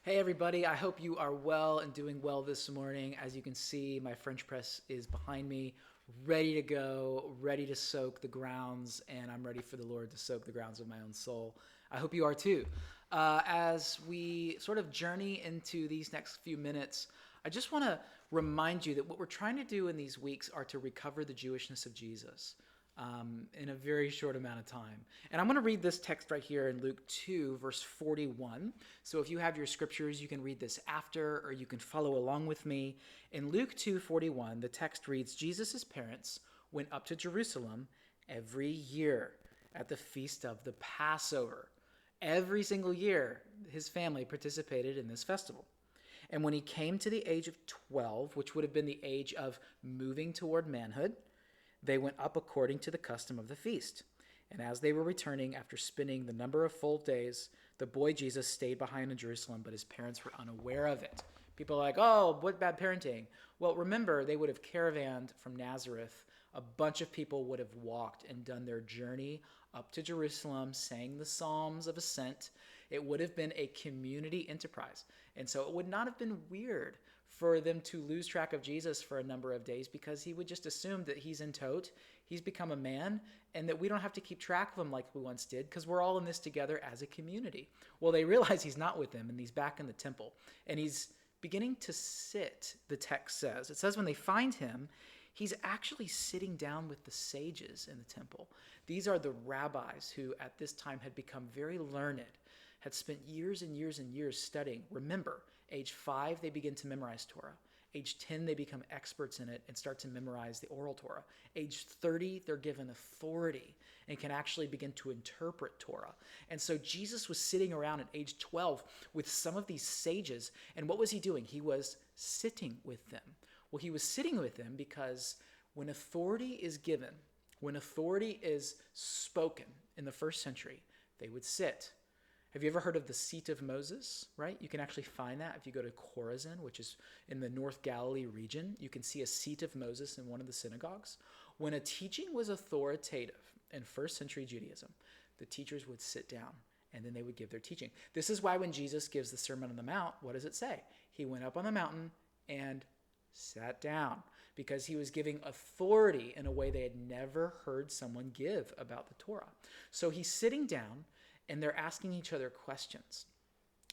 Hey everybody, I hope you are well and doing well this morning. As you can see, my French press is behind me, ready to go, ready to soak the grounds, and I'm ready for the Lord to soak the grounds of my own soul. I hope you are too. As we sort of journey into these next few minutes, I just want to remind you that what we're trying to do in these weeks are to recover the Jewishness of Jesus in a very short amount of time. And I'm going to read this text right here in Luke 2, verse 41. So if you have your scriptures, you can read this after, or you can follow along with me. In Luke 2:41, the text reads, Jesus' parents went up to Jerusalem every year at the feast of the Passover. Every single year, his family participated in this festival. And when he came to the age of 12, which would have been the age of moving toward manhood, they went up according to the custom of the feast. And as they were returning after spending the number of full days, the boy Jesus stayed behind in Jerusalem, but his parents were unaware of it. People are like, oh, what bad parenting. Well, remember, they would have caravanned from Nazareth. A bunch of people would have walked and done their journey up to Jerusalem, sang the Psalms of Ascent. It would have been a community enterprise. And so it would not have been weird for them to lose track of Jesus for a number of days, because he would just assume that he's in tote, he's become a man, and that we don't have to keep track of him like we once did, because we're all in this together as a community. Well, they realize he's not with them, and he's back in the temple, and he's beginning to sit, the text says. It says when they find him, he's actually sitting down with the sages in the temple. These are the rabbis who at this time had become very learned, had spent years and years and years studying. Remember, age 5, they begin to memorize Torah. Age 10, they become experts in it and start to memorize the oral Torah. Age 30, they're given authority and can actually begin to interpret Torah. And so Jesus was sitting around at age 12 with some of these sages. And what was he doing? He was sitting with them. Well, he was sitting with them because when authority is given, when authority is spoken in the first century, they would sit. Have you ever heard of the seat of Moses, right? You can actually find that if you go to Chorazin, which is in the North Galilee region. You can see a seat of Moses in one of the synagogues. When a teaching was authoritative in first century Judaism, the teachers would sit down and then they would give their teaching. This is why when Jesus gives the Sermon on the Mount, what does it say? He went up on the mountain and sat down, because he was giving authority in a way they had never heard someone give about the Torah. So he's sitting down and they're asking each other questions.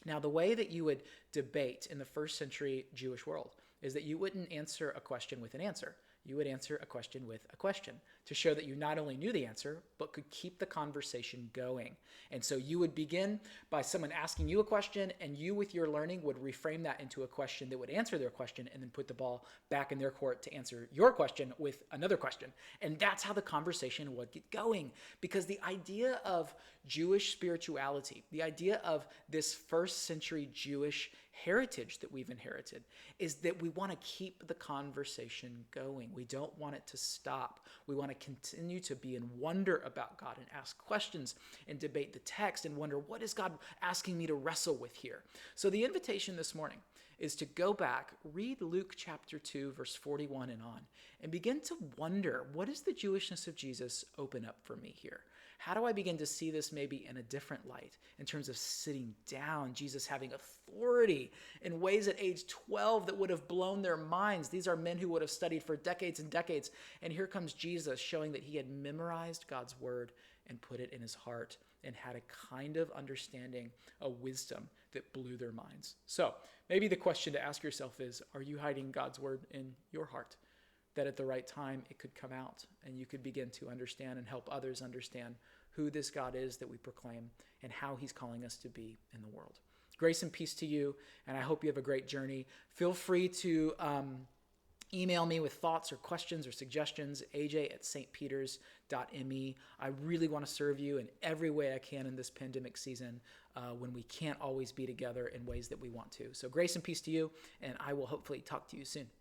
Now, the way that you would debate in the first century Jewish world is that you wouldn't answer a question with an answer. You would answer a question with a question to show that you not only knew the answer, but could keep the conversation going. And so you would begin by someone asking you a question, and you with your learning would reframe that into a question that would answer their question, and then put the ball back in their court to answer your question with another question. And that's how the conversation would get going, because the idea of Jewish spirituality, the idea of this first century Jewish heritage that we've inherited, is that we want to keep the conversation going. We don't want it to stop. We want to continue to be in wonder about God and ask questions and debate the text and wonder, what is God asking me to wrestle with here? So the invitation this morning is to go back, read Luke chapter 2, verse 41 and on, and begin to wonder, what does the Jewishness of Jesus open up for me here? How do I begin to see this maybe in a different light in terms of sitting down, Jesus having authority in ways at age 12 that would have blown their minds? These are men who would have studied for decades and decades. And here comes Jesus showing that he had memorized God's word and put it in his heart and had a kind of understanding, a wisdom that blew their minds. So maybe the question to ask yourself is, are you hiding God's word in your heart? That at the right time it could come out and you could begin to understand and help others understand who this God is that we proclaim and how he's calling us to be in the world. Grace and peace to you, and I hope you have a great journey. Feel free to email me with thoughts or questions or suggestions, aj@stpeters.me. I really want to serve you in every way I can in this pandemic season when we can't always be together in ways that we want to. So grace and peace to you, and I will hopefully talk to you soon.